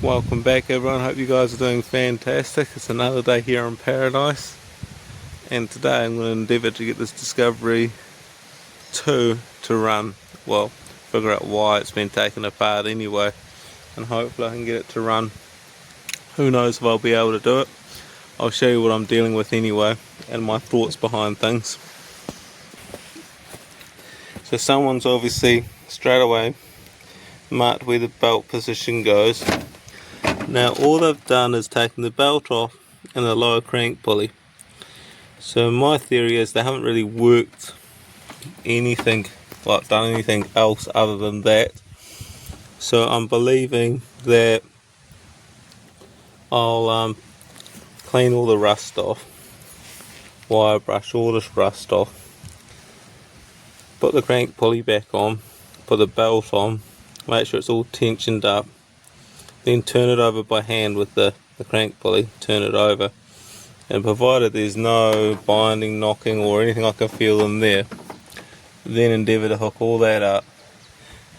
Welcome back everyone, hope you guys are doing fantastic. It's another day here in paradise, and today I'm going to endeavour to get this Discovery 2 to run. Well, figure out why it's been taken apart anyway, and hopefully I can get it to run. Who knows if I'll be able to do it. I'll show you what I'm dealing with anyway, and my thoughts behind things. So someone's obviously straight away marked where the belt position goes. Now all they've done is taken the belt off and the lower crank pulley. So my theory is they haven't really worked anything, like done anything else other than that. So I'm believing that I'll clean all the rust off, wire brush all this rust off, put the crank pulley back on, put the belt on, make sure it's all tensioned up, then turn it over by hand with the crank pulley, turn it over, and provided there's no binding, knocking or anything I can feel in there, then endeavour to hook all that up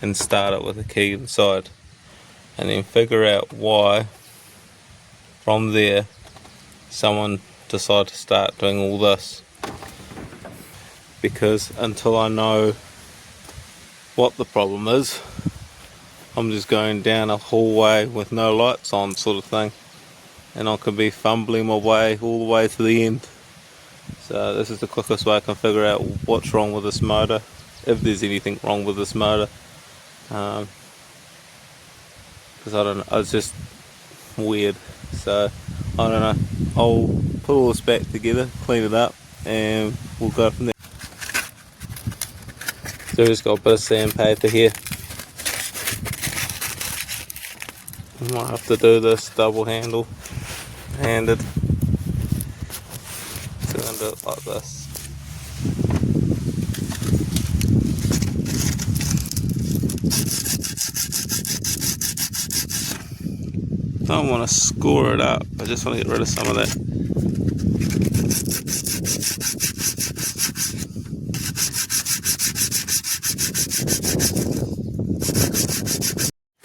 and start it with a key inside, and then figure out why from there someone decided to start doing all this, because until I know what the problem is, I'm just going down a hallway with no lights on sort of thing, and I could be fumbling my way all the way to the end. So this is the quickest way I can figure out what's wrong with this motor, if there's anything wrong with this motor, because I don't know, it's just weird. So I don't know, I'll put all this back together, clean it up, and we'll go from there. So we've just got a bit of sandpaper here. I might have to do this double handed. So I'm going to do it like this. Don't want to score it up, I just want to get rid of some of that.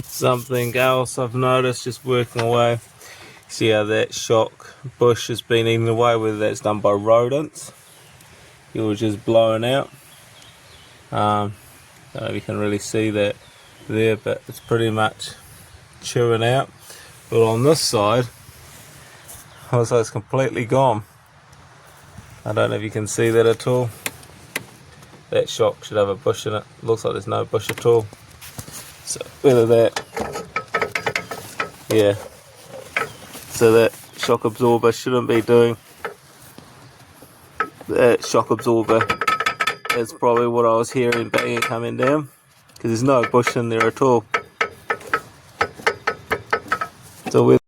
Something else I've noticed just working away, see how that shock bush has been eaten away, whether that's done by rodents, it was just blowing out. I don't know if you can really see that there, but it's pretty much chewing out. But on this side, looks like it's completely gone. I don't know if you can see that at all. That shock should have a bush in it. Looks like there's no bush at all. So whether that, yeah, so that shock absorber shouldn't be doing, that shock absorber is probably what I was hearing banging coming down, because there's no bush in there at all. So with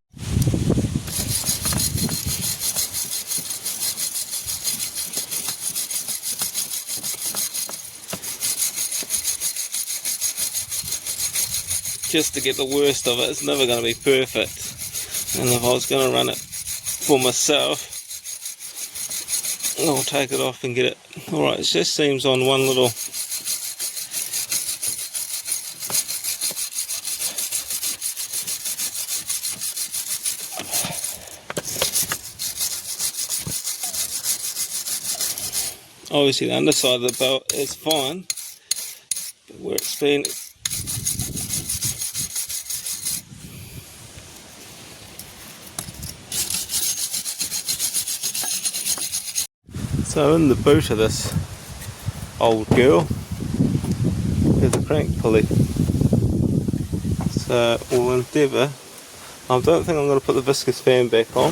just to get the worst of it, it's never going to be perfect, and if I was going to run it for myself, I'll take it off and get it. Alright, it just seems on one little, obviously the underside of the belt is fine, but where it's been, so in the boot of this old girl is a crank pulley. So we'll endeavour, I don't think I'm going to put the viscous fan back on.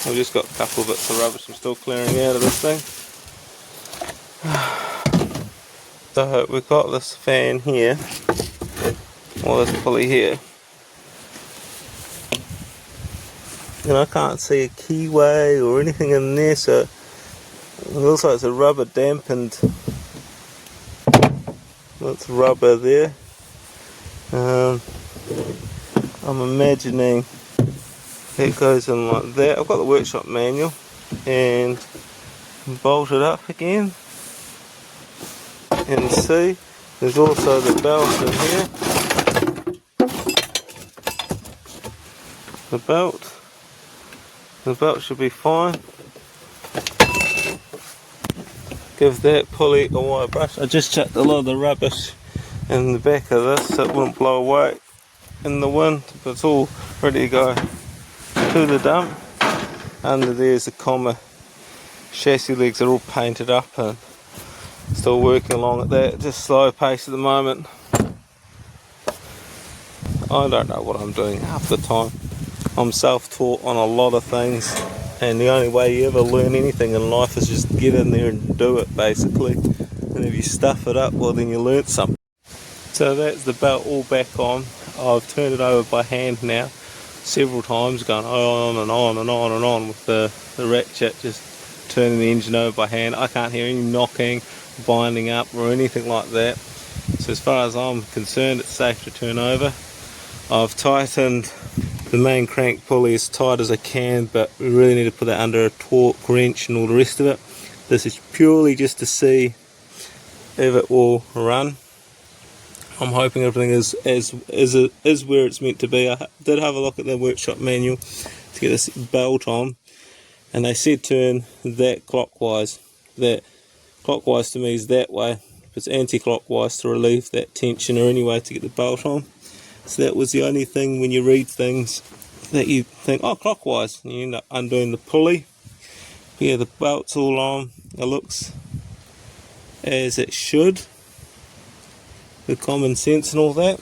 I've just got a couple of bits of rubbish I'm still clearing out of this thing. So we've got this fan here, or this pulley here, and I can't see a keyway or anything in there, so it looks like it's a rubber dampened, that's rubber there. I'm imagining it goes in like that. I've got the workshop manual and bolt it up again, and see there's also the belt in here. the belt. The belt should be fine. Give that pulley a wire brush. I just chucked a lot of the rubbish in the back of this so it wouldn't blow away in the wind, but it's all ready to go to the dump. Under there's the comma. Chassis legs are all painted up and still working along at that, just slow pace at the moment. I don't know what I'm doing half the time. I'm self-taught on a lot of things, and the only way you ever learn anything in life is just get in there and do it, basically. And if you stuff it up, well then you learnt something. So that's the belt all back on. I've turned it over by hand now several times, going on and on and on and on with the ratchet, just turning the engine over by hand. I can't hear any knocking, binding up or anything like that. So as far as I'm concerned, it's safe to turn over. I've tightened the main crank pulley as tight as I can, but we really need to put that under a torque wrench and all the rest of it. This is purely just to see if it will run. I'm hoping everything is where it's meant to be. I did have a look at the workshop manual to get this belt on, and they said turn that clockwise. That clockwise to me is that way. If it's anti-clockwise to relieve that tension, or any way to get the belt on. So that was the only thing when you read things that you think, oh, clockwise, and you end up undoing the pulley. But yeah, the belt's all on. It looks as it should. The common sense and all that.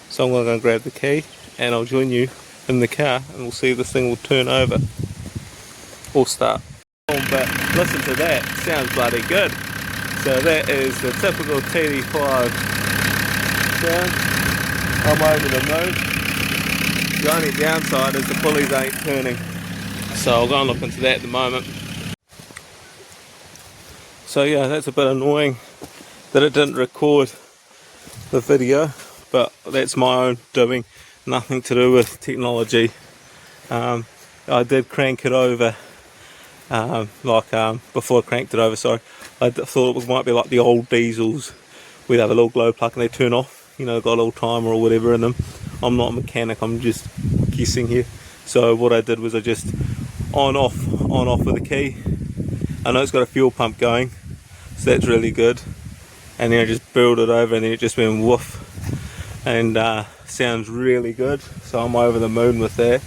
So I'm going to go and grab the key and I'll join you in the car and we'll see if this thing will turn over or start. But listen to that, sounds bloody good. So that is the typical TD5 sound. I'm over the moon. The only downside is the pulleys ain't turning. So I'll go and look into that at the moment. So yeah, that's a bit annoying that it didn't record the video, but that's my own doing, nothing to do with technology. I did crank it over, before I cranked it over, sorry, I thought it might be like the old diesels. We'd have a little glow plug and they turn off, you know, got a little timer or whatever in them. I'm not a mechanic, I'm just guessing here. So what I did was I just on off with the key. I know it's got a fuel pump going, so that's really good. And then I just build it over and then it just went woof, and sounds really good. So I'm over the moon with that.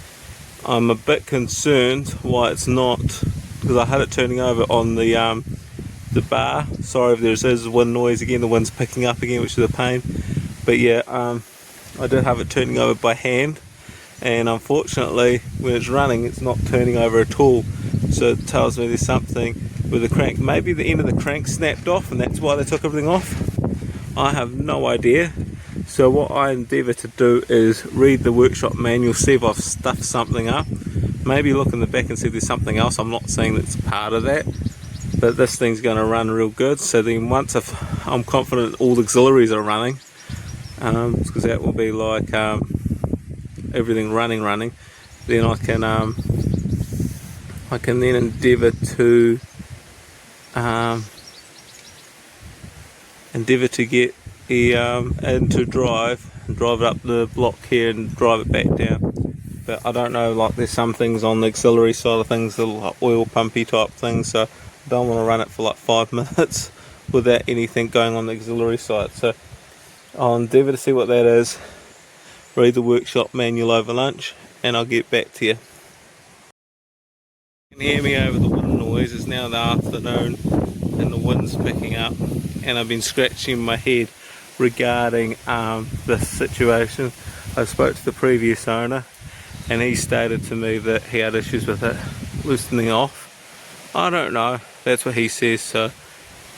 I'm a bit concerned why it's not, because I had it turning over on the bar. Sorry if there's wind noise again, the wind's picking up again, which is a pain. But yeah, I did have it turning over by hand, and unfortunately when it's running it's not turning over at all. So it tells me there's something with the crank. Maybe the end of the crank snapped off and that's why they took everything off. I have no idea. So what I endeavour to do is read the workshop manual, see if I've stuffed something up. Maybe look in the back and see if there's something else. I'm not saying that's part of that, but this thing's going to run real good. So then once I'm confident all the auxiliaries are running, because that will be like everything running, then I can then endeavour to get into drive and drive it up the block here and drive it back down. But I don't know, like there's some things on the auxiliary side of things that are like oil pumpy type things, so I don't want to run it for like 5 minutes without anything going on the auxiliary side. So I'll endeavour to see what that is, read the workshop manual over lunch, and I'll get back to you. You can hear me over the wind noise. It's now the afternoon and the wind's picking up, and I've been scratching my head regarding this situation. I spoke to the previous owner and he stated to me that he had issues with it loosening off. I don't know, that's what he says, so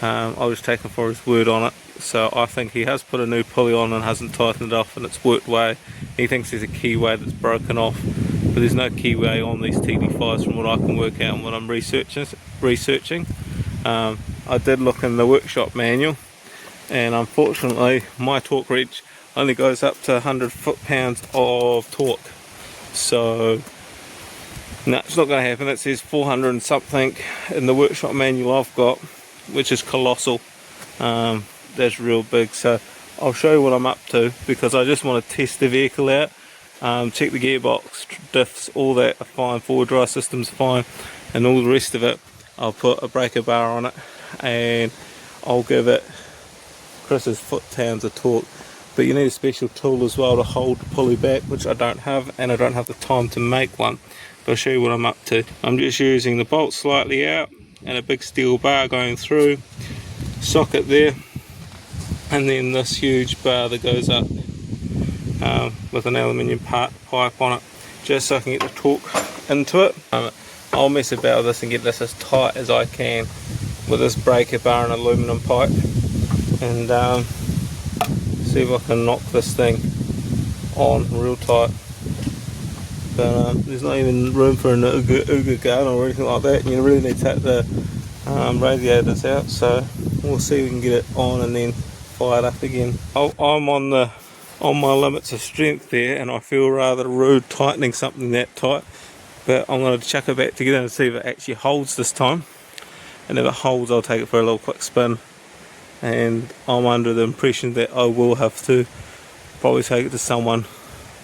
I was taken for his word on it. So I think he has put a new pulley on and hasn't tightened it off, and it's worked way. He thinks there's a keyway that's broken off, but there's no keyway on these TD5s from what I can work out and what I'm researching. I did look in the workshop manual, and unfortunately my torque reach only goes up to 100 foot-pounds of torque. So no, it's not going to happen. It says 400 and something in the workshop manual I've got, which is colossal. That's real big. So I'll show you what I'm up to, because I just want to test the vehicle out Check the gearbox, diffs, all that are fine, forward drive system's fine, and all the rest of it. I'll put a breaker bar on it, and I'll give it Chris's foot pounds of torque. But you need a special tool as well to hold the pulley back, which I don't have, and I don't have the time to make one. But I'll show you what I'm up to. I'm just using the bolt slightly out and a big steel bar going through, socket there, and then this huge bar that goes up with an aluminium pipe on it, just so I can get the torque into it. I'll mess about with this and get this as tight as I can with this breaker bar and aluminum pipe, and see if I can knock this thing on real tight. But there's not even room for an ooga gun or anything like that, and you really need to take the radiators out, so we'll see if we can get it on and then fire it up again. I'm on my limits of strength there, and I feel rather rude tightening something that tight, but I'm going to chuck it back together and see if it actually holds this time. And if it holds, I'll take it for a little quick spin, and I'm under the impression that I will have to probably take it to someone,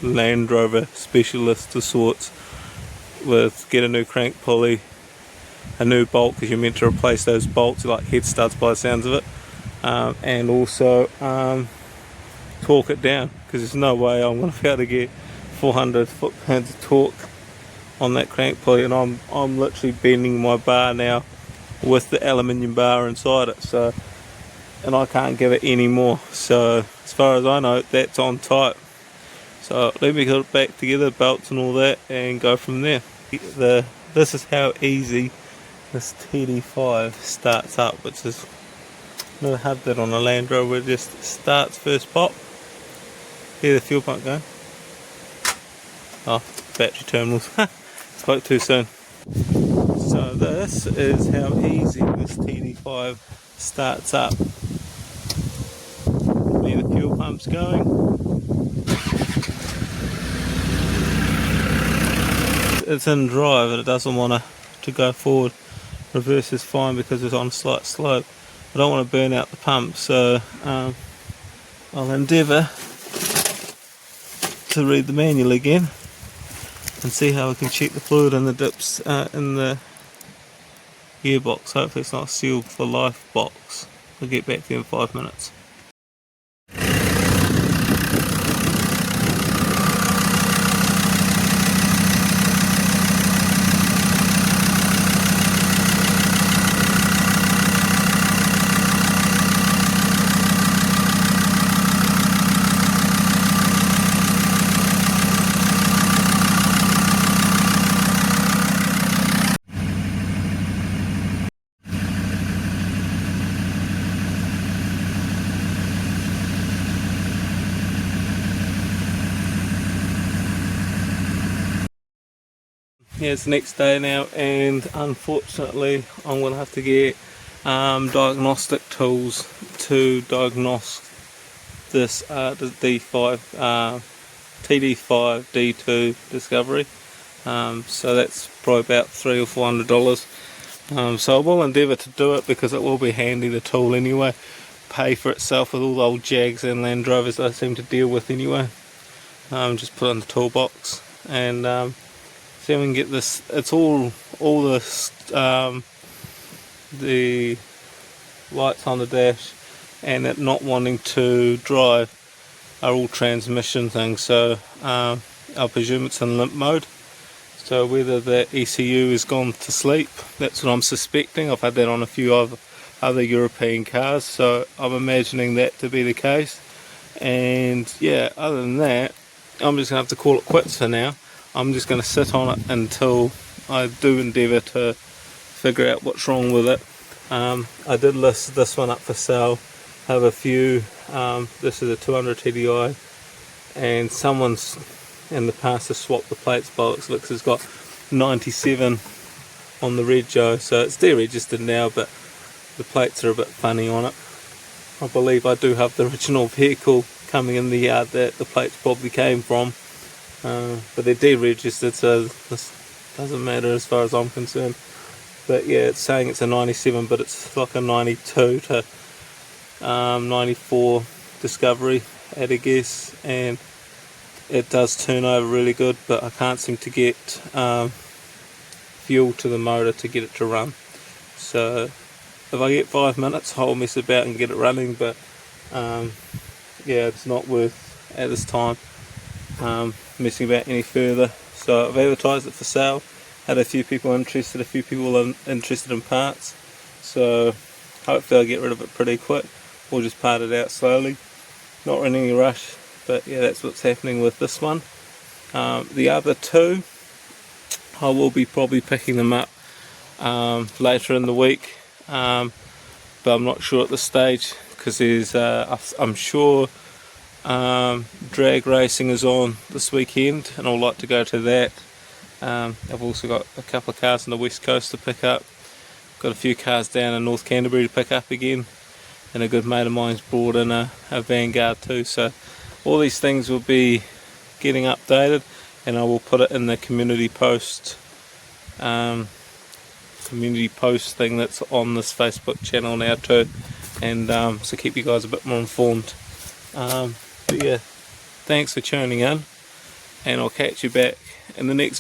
Land Rover specialist of sorts, with get a new crank pulley, a new bolt, because you're meant to replace those bolts like head studs by the sounds of it, and also torque it down, because there's no way I'm going to be able to get 400 foot-pounds of torque on that crank pulley, and I'm literally bending my bar now with the aluminium bar inside it, so, and I can't give it any more. So as far as I know, that's on tight. So let me get it back together, belts and all that, and go from there. This is how easy this TD5 starts up, which is, never had that on a Land Rover. It just starts first pop. Hear the fuel pump going. Oh, battery terminals. Spoke too soon. So this is how easy this TD5 starts up. Hear the fuel pump's going. It's in drive and it doesn't want to go forward. Reverse is fine because it's on a slight slope. I don't want to burn out the pump, so I'll endeavour to read the manual again and see how I can check the fluid in the dips in the gearbox. Hopefully it's not a sealed for life box. I'll get back there in 5 minutes. Yeah, it's the next day now, and unfortunately I'm going to have to get diagnostic tools to diagnose this the D5 TD5 D2 Discovery. So that's probably about $300 or $400. So I will endeavour to do it because it will be handy, the tool anyway. Pay for itself with all the old Jags and Land Rovers that I seem to deal with anyway. Just put it in the toolbox and see if we can get this. It's all the lights on the dash and it not wanting to drive are all transmission things, so I presume it's in limp mode. So whether the ECU has gone to sleep, that's what I'm suspecting. I've had that on a few other European cars, so I'm imagining that to be the case. And yeah, other than that, I'm just going to have to call it quits for now. I'm just going to sit on it until I do endeavour to figure out what's wrong with it. I did list this one up for sale, have a few. This is a 200 TDI, and someone's in the past has swapped the plates. Bollocks, looks has got 97 on the rego, so it's deregistered now, but the plates are a bit funny on it. I believe I do have the original vehicle coming in the yard that the plates probably came from. But they're deregistered, so this doesn't matter as far as I'm concerned. But yeah, it's saying it's a 97, but it's like a 92 to 94 Discovery at a guess, and it does turn over really good, but I can't seem to get fuel to the motor to get it to run. So if I get 5 minutes, I'll mess about and get it running, but yeah, it's not worth at this time messing about any further. So I've advertised it for sale, had a few people interested, a few people interested in parts, so hopefully I'll get rid of it pretty quick, or just part it out slowly. Not in any rush, but yeah, that's what's happening with this one. The other two, I will be probably picking them up later in the week, but I'm not sure at this stage, because there's I'm sure drag racing is on this weekend, and I'd like to go to that. I've also got a couple of cars on the west coast to pick up, got a few cars down in North Canterbury to pick up again, and a good mate of mine's brought in a Vanguard too. So all these things will be getting updated, and I will put it in the community post thing that's on this Facebook channel now too, and so keep you guys a bit more informed. But yeah, thanks for tuning in, and I'll catch you back in the next